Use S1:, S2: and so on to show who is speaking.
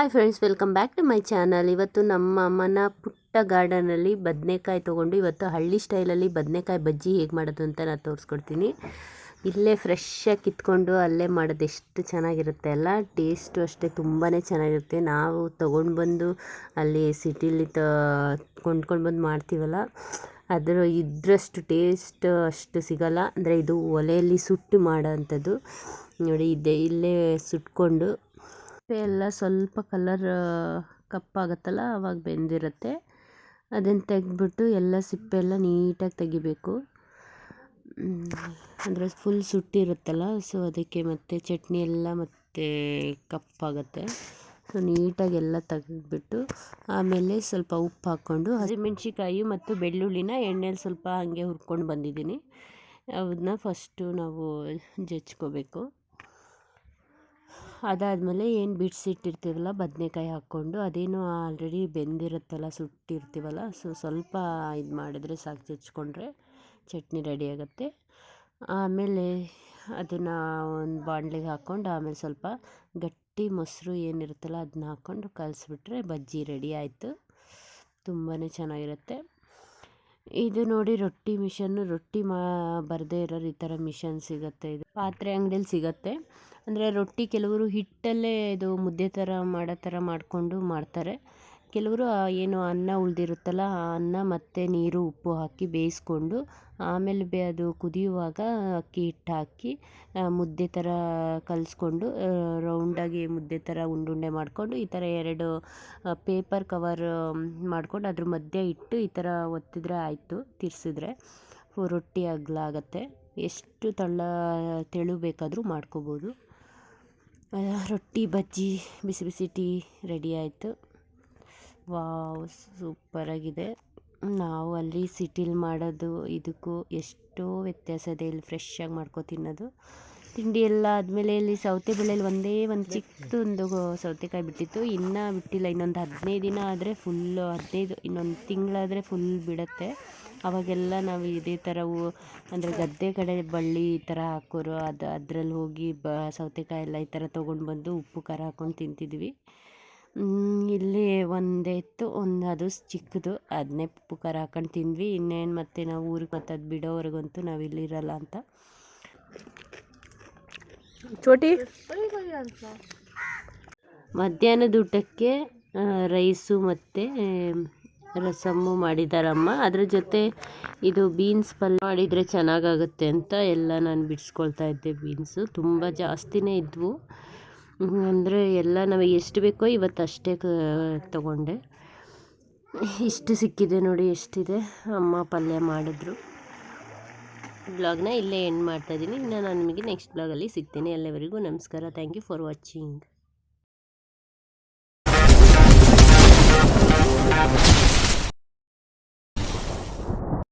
S1: Hi friends, welcome back to my channel. ಇವತ್ತು ನಮ್ಮ ಅಮ್ಮನ ಪುಟ್ಟ ಗಾರ್ಡನಲ್ಲಿ ಬದನೆಕಾಯಿ ತೊಗೊಂಡು ಇವತ್ತು ಹಳ್ಳಿ ಸ್ಟೈಲಲ್ಲಿ ಬದನೆಕಾಯಿ ಬಜ್ಜಿ ಹೇಗೆ ಮಾಡೋದು ಅಂತ ನಾನು ತೋರಿಸ್ಕೊಡ್ತೀನಿ. ಇಲ್ಲೇ ಫ್ರೆಶ್ಶಾಗಿ ಕಿತ್ಕೊಂಡು ಅಲ್ಲೇ ಮಾಡೋದು ಎಷ್ಟು ಚೆನ್ನಾಗಿರುತ್ತೆ ಅಲ್ಲ. ಟೇಸ್ಟು ಅಷ್ಟೇ ತುಂಬಾ ಚೆನ್ನಾಗಿರುತ್ತೆ. ನಾವು ತೊಗೊಂಡು ಬಂದು ಅಲ್ಲಿ ಸಿಟಿಲಿ ಕೊಂಡ್ಕೊಂಡು ಬಂದು ಮಾಡ್ತೀವಲ್ಲ, ಇದ್ರಷ್ಟು ಟೇಸ್ಟ್ ಅಷ್ಟು ಸಿಗೋಲ್ಲ. ಅಂದರೆ ಇದು ಒಲೆಯಲ್ಲಿ ಸುಟ್ಟು ಮಾಡೋ ಅಂಥದ್ದು. ನೋಡಿ, ಇಲ್ಲೇ ಸುಟ್ಕೊಂಡು ಎಲ್ಲ ಸ್ವಲ್ಪ ಕಲರ್ ಕಪ್ಪಾಗುತ್ತಲ್ಲ, ಆವಾಗ ಬೆಂದಿರುತ್ತೆ. ಅದನ್ನು ತೆಗೆದ್ಬಿಟ್ಟು ಎಲ್ಲ ಸಿಪ್ಪೆ ಎಲ್ಲ ನೀಟಾಗಿ ತೆಗಿಬೇಕು. ಅಂದರೆ ಫುಲ್ ಸುಟ್ಟಿರುತ್ತಲ್ಲ, ಸೊ ಅದಕ್ಕೆ ಮತ್ತೆ ಚಟ್ನಿ ಎಲ್ಲ ಮತ್ತೆ ಕಪ್ಪಾಗುತ್ತೆ. ಸೊ ನೀಟಾಗಿ ಎಲ್ಲ ತೆಗೆದ್ಬಿಟ್ಟು ಆಮೇಲೆ ಸ್ವಲ್ಪ ಉಪ್ಪು ಹಾಕ್ಕೊಂಡು ಹಸಿಮೆಣ್ಸಿಕಾಯಿ ಮತ್ತು ಬೆಳ್ಳುಳ್ಳಿನ ಎಣ್ಣೆಲಿ ಸ್ವಲ್ಪ ಹಾಗೆ ಹುರ್ಕೊಂಡು ಬಂದಿದ್ದೀನಿ. ಅದನ್ನ ಫಸ್ಟು ನಾವು ಜಜ್ಕೋಬೇಕು. ಅದಾದಮೇಲೆ ಏನು ಬಿಡಿಸಿಟ್ಟಿರ್ತೀವಲ್ಲ ಬದನೆಕಾಯಿ ಹಾಕ್ಕೊಂಡು, ಅದೇನು ಆಲ್ರೆಡಿ ಬೆಂದಿರುತ್ತಲ್ಲ, ಸುಟ್ಟಿರ್ತೀವಲ್ಲ, ಸೊ ಸ್ವಲ್ಪ ಇದು ಮಾಡಿದ್ರೆ ಸಾಕು, ಜಜ್ಕೊಂಡ್ರೆ ಚಟ್ನಿ ರೆಡಿ ಆಗುತ್ತೆ. ಆಮೇಲೆ ಅದನ್ನು ಒಂದು ಬಾಣಲೆಗೆ ಹಾಕ್ಕೊಂಡು ಆಮೇಲೆ ಸ್ವಲ್ಪ ಗಟ್ಟಿ ಮೊಸರು ಏನಿರುತ್ತಲ್ಲ ಅದನ್ನ ಹಾಕ್ಕೊಂಡು ಕಲಿಸ್ಬಿಟ್ರೆ ಬಜ್ಜಿ ರೆಡಿ ಆಯಿತು. ತುಂಬಾ ಚೆನ್ನಾಗಿರುತ್ತೆ. ಇದು ನೋಡಿ ರೊಟ್ಟಿ ಮಿಷನ್ನು. ರೊಟ್ಟಿ ಬರದೇ ಇರೋರು ಈ ಥರ ಮಿಷನ್ ಸಿಗುತ್ತೆ. ಇದು ಪಾತ್ರೆ ಅಂಗಡಿಯಲ್ಲಿ ಸಿಗುತ್ತೆ. ಅಂದರೆ ರೊಟ್ಟಿ ಕೆಲವರು ಹಿಟ್ಟಲ್ಲೇ ಇದು ಮುದ್ದೆ ಥರ ಮಾಡೋ ಥರ ಮಾಡಿಕೊಂಡು ಮಾಡ್ತಾರೆ. ಕೆಲವರು ಏನು ಅನ್ನ ಉಳಿದಿರುತ್ತಲ್ಲ, ಆ ಅನ್ನ ಮತ್ತು ನೀರು ಉಪ್ಪು ಹಾಕಿ ಬೇಯಿಸ್ಕೊಂಡು ಆಮೇಲೆ ಅದು ಕುದಿಯುವಾಗ ಅಕ್ಕಿ ಹಿಟ್ಟು ಹಾಕಿ ಮುದ್ದೆ ಥರ ಕಲಿಸ್ಕೊಂಡು ರೌಂಡಾಗಿ ಮುದ್ದೆ ಥರ ಉಂಡುಂಡೆ ಮಾಡಿಕೊಂಡು ಈ ಥರ 2 ಪೇಪರ್ ಕವರ್ ಮಾಡ್ಕೊಂಡು ಅದ್ರ ಮಧ್ಯೆ ಇಟ್ಟು ಈ ಥರ ಒತ್ತಿದ್ರೆ ಆಯಿತು. ತಿರ್ಸಿದ್ರೆ ರೊಟ್ಟಿ ಅಗಲ ಆಗುತ್ತೆ. ಎಷ್ಟು ತೆಳು ಬೇಕಾದರೂ ಮಾಡ್ಕೋಬೋದು. ರೊಟ್ಟಿ ಬಜ್ಜಿ ಬಿಸಿ ಬಿಸಿ ಟೀ ರೆಡಿ ಆಯಿತು. ವಾವ್, ಸೂಪರಾಗಿದೆ. ನಾವು ಅಲ್ಲಿ ಸಿಟಿಲಿ ಮಾಡೋದು ಇದಕ್ಕೂ ಎಷ್ಟೋ ವ್ಯತ್ಯಾಸ ಇದೆ. ಇಲ್ಲಿ ಫ್ರೆಶ್ಶಾಗಿ ಮಾಡ್ಕೊ ತಿನ್ನೋದು. ತಿಂಡಿ ಎಲ್ಲ ಆದಮೇಲೆ ಇಲ್ಲಿ ಸೌತೆ ಬೆಳೆಯಲ್ಲಿ ಒಂದೇ ಒಂದು ಚಿಕ್ಕದೊಂದು ಸೌತೆಕಾಯಿ ಬಿಟ್ಟಿತ್ತು. ಇನ್ನೂ ಬಿಟ್ಟಿಲ್ಲ. ಇನ್ನೊಂದು 15 ದಿನ ಆದರೆ ಫುಲ್ಲು, 15 ಇನ್ನೊಂದು ತಿಂಗಳಾದರೆ ಫುಲ್ ಬಿಡುತ್ತೆ. ಅವಾಗೆಲ್ಲ ನಾವು ಇದೇ ಥರ ಅಂದರೆ ಗದ್ದೆ ಕಡೆ ಬಳ್ಳಿ ಈ ಥರ ಹಾಕೋರು, ಅದರಲ್ಲಿ ಹೋಗಿ ಸೌತೆಕಾಯಿ ಎಲ್ಲ ಈ ಥರ ತೊಗೊಂಡು ಬಂದು ಉಪ್ಪು ಖಾರ ಹಾಕ್ಕೊಂಡು ತಿಂತಿದ್ವಿ. ಇಲ್ಲಿ ಒಂದೇ ಇತ್ತು, ಅದು ಚಿಕ್ಕದು, ಅದನ್ನೇ ಉಪ್ಪು ಖಾರ ಹಾಕ್ಕೊಂಡು ತಿಂದ್ವಿ. ಇನ್ನೇನು ಮತ್ತೆ ನಾವು ಊರಿಗೆ ಮತ್ತೆ ಅದು ಬಿಡೋವರೆಗಂತೂ ನಾವು ಇಲ್ಲಿರಲ್ಲ ಅಂತ. ಚೋಟಿ ಮಧ್ಯಾಹ್ನದ ಊಟಕ್ಕೆ ರೈಸು ಮತ್ತು ರಸಮ್ಮು ಮಾಡಿದಾರಮ್ಮ. ಅದ್ರ ಜೊತೆ ಇದು ಬೀನ್ಸ್ ಪಲ್ಯ ಮಾಡಿದರೆ ಚೆನ್ನಾಗಾಗುತ್ತೆ ಅಂತ ಎಲ್ಲ ನಾನು ಬಿಡಿಸ್ಕೊಳ್ತಾ ಇದ್ದೆ. ಬೀನ್ಸು ತುಂಬ ಜಾಸ್ತಿನೇ ಇದ್ವು. ಅಂದರೆ ಎಲ್ಲ ನಮಗೆ ಎಷ್ಟು ಬೇಕೋ ಇವತ್ತು ಅಷ್ಟೇ ತೊಗೊಂಡೆ. ಇಷ್ಟು ಸಿಕ್ಕಿದೆ ನೋಡಿ, ಎಷ್ಟಿದೆ. ಅಮ್ಮ ಪಲ್ಯ ಮಾಡಿದ್ರು. ಬ್ಲಾಗ್ನ ಇಲ್ಲೇ ಎಂಡ್ ಮಾಡ್ತಾಯಿದ್ದೀನಿ. ಇನ್ನು ನಾನು ನಿಮಗೆ ನೆಕ್ಸ್ಟ್ ಬ್ಲಾಗಲ್ಲಿ ಸಿಗ್ತೀನಿ. ಅಲ್ಲಿವರೆಗೂ ನಮಸ್ಕಾರ. Thank you for watching.